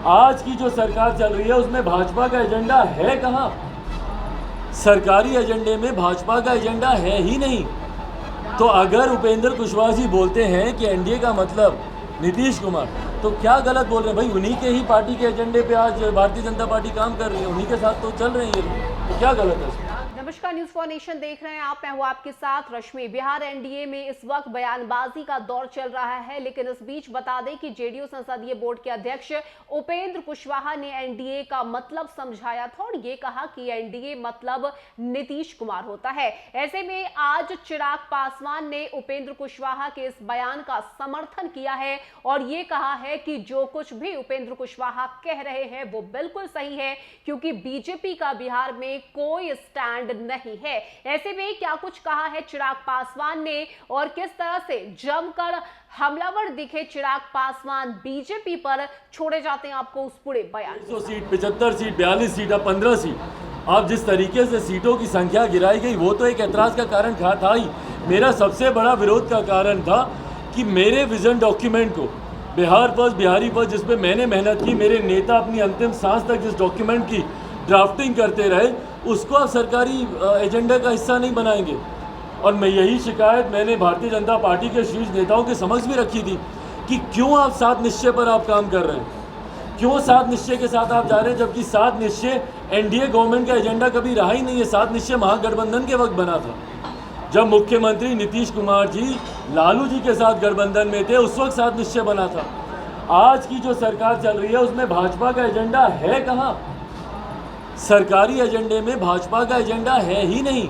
आज की जो सरकार चल रही है उसमें भाजपा का एजेंडा है कहाँ? सरकारी एजेंडे में भाजपा का एजेंडा है ही नहीं। तो अगर उपेंद्र कुशवाहा जी बोलते हैं कि एनडीए का मतलब नीतीश कुमार, तो क्या गलत बोल रहे हैं भाई? उन्हीं के ही पार्टी के एजेंडे पे आज भारतीय जनता पार्टी काम कर रही है, उन्हीं के साथ तो चल रहे हैं ये लोग, तो क्या गलत है? नमस्कार, न्यूज़ फॉर नेशन देख रहे हैं आप। मैं हूं आपके साथ रश्मि। बिहार एनडीए में इस वक्त बयानबाजी का दौर चल रहा है, लेकिन इस बीच बता दें कि जेडीयू संसदीय बोर्ड के अध्यक्ष उपेंद्र कुशवाहा ने एनडीए का मतलब समझाया था और ये कहा कि एनडीए मतलब नीतीश कुमार होता है। ऐसे में आज चिराग पासवान ने उपेंद्र कुशवाहा के इस बयान का समर्थन किया है और ये कहा है कि जो कुछ भी उपेंद्र कुशवाहा कह रहे हैं वो बिल्कुल सही है, क्योंकि बीजेपी का बिहार में कोई स्टैंड नहीं है। ऐसे में क्या कुछ कहा है चिराग पासवान ने और किस तरह से जमकर हमलावर दिखे चिराग पासवान बीजेपी पर, छोड़े जाते हैं आपको उस पूरे बयान। 100 सीट, 75 सीट, 42 सीट, अब 15 सीट, आप जिस तरीके से सीटों की संख्या गिराई गई वो तो एक ऐतराज का कारण था ही। मेरा सबसे बड़ा विरोध का कारण था कि मेरे विजन डॉक्यूमेंट को, बिहार फर्स्ट बिहारी फर्स्ट, जिसमें मैंने मेहनत की, मेरे नेता अपनी अंतिम सांस तक जिस डॉक्यूमेंट की ड्राफ्टिंग करते रहे, उसको आप सरकारी एजेंडा का हिस्सा नहीं बनाएंगे। और मैं यही शिकायत मैंने भारतीय जनता पार्टी के शीर्ष नेताओं के समक्ष भी रखी थी कि क्यों आप 7 निश्चय पर आप काम कर रहे हैं, क्यों 7 निश्चय के साथ आप जा रहे हैं, जबकि 7 निश्चय एनडीए गवर्नमेंट का एजेंडा कभी रहा ही नहीं है। 7 निश्चय महागठबंधन के वक्त बना था, जब मुख्यमंत्री नीतीश कुमार जी लालू जी के साथ गठबंधन में थे, उस वक्त 7 निश्चय बना था। आज की जो सरकार चल रही है उसमें भाजपा का एजेंडा है कहाँ? सरकारी एजेंडे में भाजपा का एजेंडा है ही नहीं।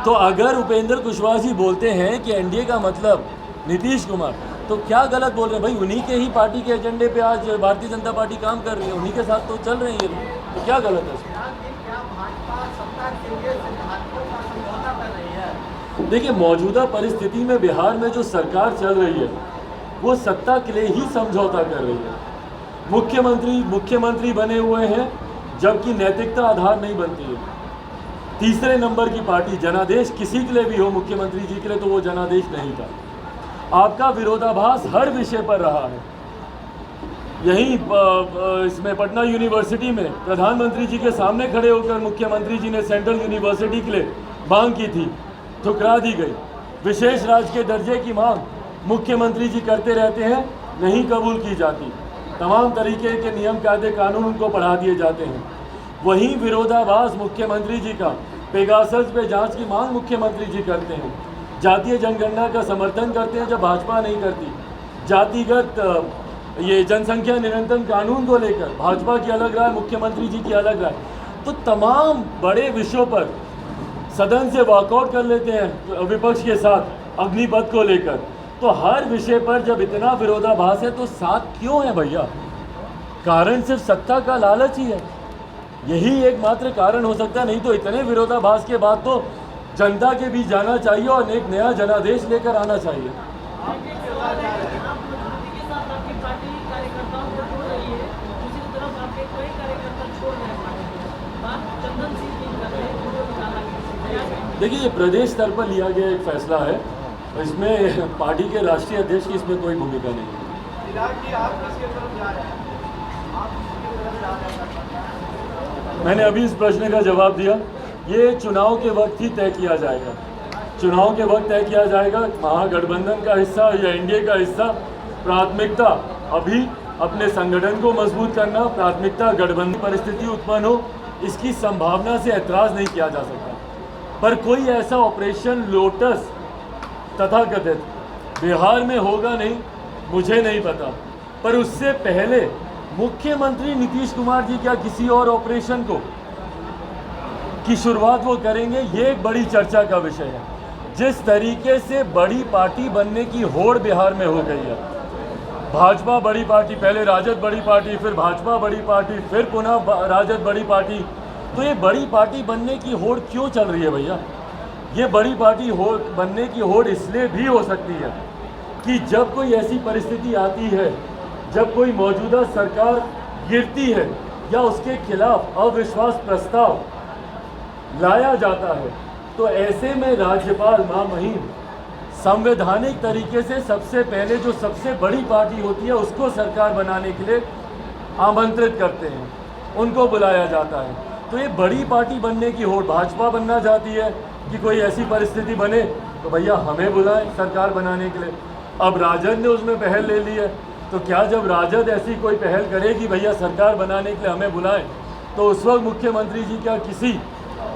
तो अगर उपेंद्र कुशवाहा जी बोलते हैं कि एनडीए का मतलब नीतीश कुमार, तो क्या गलत बोल रहे हैं भाई? उन्हीं के ही पार्टी के एजेंडे पे आज भारतीय जनता पार्टी काम कर रही है, उन्हीं के साथ तो चल रहे हैं ये लोग, तो क्या गलत है? देखिए, मौजूदा परिस्थिति में बिहार में जो सरकार चल रही है वो सत्ता के लिए ही समझौता कर रही है। मुख्यमंत्री बने हुए हैं, जबकि नैतिकता आधार नहीं बनती है। तीसरे नंबर की पार्टी, जनादेश किसी के लिए भी हो, मुख्यमंत्री जी के लिए तो वो जनादेश नहीं था। आपका विरोधाभास हर विषय पर रहा है। यहीं इसमें पटना यूनिवर्सिटी में प्रधानमंत्री जी के सामने खड़े होकर मुख्यमंत्री जी ने सेंट्रल यूनिवर्सिटी के लिए मांग की थी, ठुकरा दी गई। विशेष राज्य के दर्जे की मांग मुख्यमंत्री जी करते रहते हैं, नहीं कबूल की जाती। तमाम तरीके के नियम कायदे कानून उनको पढ़ा दिए जाते हैं। वहीं विरोधाभास मुख्यमंत्री जी का पेगासस पे जांच की मांग मुख्यमंत्री जी करते हैं। जातीय जनगणना का समर्थन करते हैं जब भाजपा नहीं करती। जातिगत ये जनसंख्या नियंत्रण कानून को लेकर भाजपा की अलग राय, मुख्यमंत्री जी की अलग राय। तो तमाम बड़े विषयों पर सदन से वॉकआउट कर लेते हैं विपक्ष के साथ अग्निपथ को लेकर। तो हर विषय पर जब इतना विरोधाभास है तो साथ क्यों है भैया? कारण सिर्फ सत्ता का लालच ही है, यही एकमात्र कारण हो सकता है। नहीं तो इतने विरोधाभास के बाद तो जनता के बीच जाना चाहिए और एक नया जनादेश लेकर आना चाहिए। देखिए, ये प्रदेश स्तर पर लिया गया एक फैसला है, इसमें पार्टी के राष्ट्रीय अध्यक्ष की इसमें कोई भूमिका नहीं है। मैंने अभी इस प्रश्न का जवाब दिया, ये चुनाव के वक्त ही तय किया जाएगा। चुनाव के वक्त तय किया जाएगा, महागठबंधन का हिस्सा या एनडीए का हिस्सा। प्राथमिकता अभी अपने संगठन को मजबूत करना, प्राथमिकता गठबंधन परिस्थिति उत्पन्न हो, इसकी संभावना से ऐतराज़ नहीं किया जा सकता। पर कोई ऐसा ऑपरेशन लोटस तथाकथित बिहार में होगा नहीं, मुझे नहीं पता। पर उससे पहले मुख्यमंत्री नीतीश कुमार जी क्या किसी और ऑपरेशन की शुरुआत वो करेंगे, ये एक बड़ी चर्चा का विषय है। जिस तरीके से बड़ी पार्टी बनने की होड़ बिहार में हो गई है, भाजपा बड़ी पार्टी, पहले राजद बड़ी पार्टी, फिर भाजपा बड़ी पार्टी, फिर पुनः राजद बड़ी पार्टी। तो ये बड़ी पार्टी बनने की होड़ क्यों चल रही है भैया? ये बड़ी पार्टी बनने की होड़ इसलिए भी हो सकती है कि जब कोई ऐसी परिस्थिति आती है, जब कोई मौजूदा सरकार गिरती है या उसके खिलाफ अविश्वास प्रस्ताव लाया जाता है, तो ऐसे में राज्यपाल महामहिम संवैधानिक तरीके से सबसे पहले जो सबसे बड़ी पार्टी होती है उसको सरकार बनाने के लिए आमंत्रित करते हैं, उनको बुलाया जाता है। तो ये बड़ी पार्टी बनने की होड़ भाजपा बनना चाहती है कि कोई ऐसी परिस्थिति बने तो भैया हमें बुलाएं सरकार बनाने के लिए। अब राजद ने उसमें पहल ले ली है, तो क्या जब राजद ऐसी कोई पहल करेगी भैया सरकार बनाने के लिए हमें बुलाएं, तो उस वक्त मुख्यमंत्री जी क्या किसी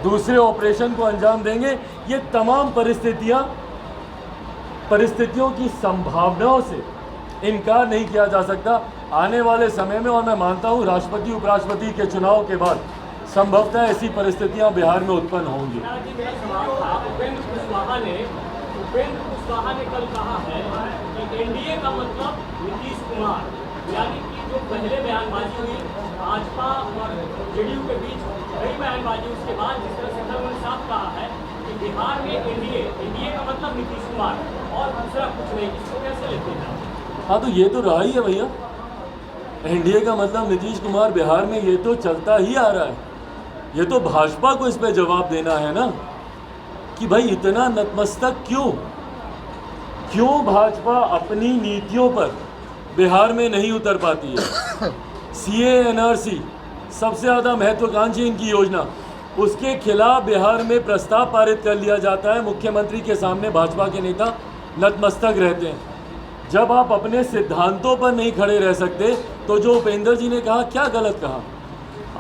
दूसरे ऑपरेशन को अंजाम देंगे? ये तमाम परिस्थितियों की संभावनाओं से इनकार नहीं किया जा सकता आने वाले समय में। और मैं मानता हूँ राष्ट्रपति उपराष्ट्रपति के चुनाव के बाद संभवतः ऐसी परिस्थितियां बिहार में उत्पन्न होंगी। उपेंद्र कुशवाहा ने कल कहा है कि एनडीए का मतलब नीतीश कुमार, यानी कि जो पहले बयानबाजी हुई भाजपा और जेडीयू के बीच कई बयानबाजी, उसके बाद जिस तरह से उन्होंने साफ कहा है कि बिहार में एनडीए का मतलब नीतीश कुमार और दूसरा कुछ नहीं, इसको कैसे लेते हैं? हाँ, तो ये तो रहा ही है भैया, एनडीए का मतलब नीतीश कुमार बिहार में, ये तो चलता ही आ रहा है। ये तो भाजपा को इस पे जवाब देना है ना कि भाई इतना नतमस्तक क्यों भाजपा अपनी नीतियों पर बिहार में नहीं उतर पाती है। सीए एनआरसी सबसे ज़्यादा महत्वाकांक्षी इनकी योजना, उसके खिलाफ बिहार में प्रस्ताव पारित कर लिया जाता है। मुख्यमंत्री के सामने भाजपा के नेता नतमस्तक रहते हैं। जब आप अपने सिद्धांतों पर नहीं खड़े रह सकते तो जो उपेंद्र जी ने कहा क्या गलत कहा?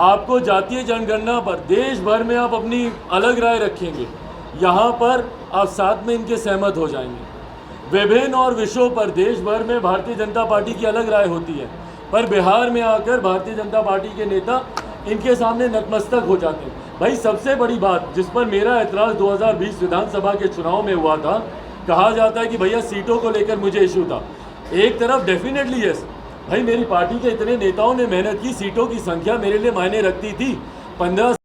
आपको जातीय जनगणना पर देश भर में आप अपनी अलग राय रखेंगे, यहाँ पर आप साथ में इनके सहमत हो जाएंगे। विभिन्न और विषयों पर देश भर में भारतीय जनता पार्टी की अलग राय होती है, पर बिहार में आकर भारतीय जनता पार्टी के नेता इनके सामने नतमस्तक हो जाते हैं। भाई सबसे बड़ी बात जिस पर मेरा एतराज़ 2020 विधानसभा के चुनाव में हुआ था, कहा जाता है कि भैया सीटों को लेकर मुझे इशू था। एक तरफ डेफिनेटली यस, भाई मेरी पार्टी के इतने नेताओं ने मेहनत की, सीटों की संख्या मेरे लिए मायने रखती थी। 15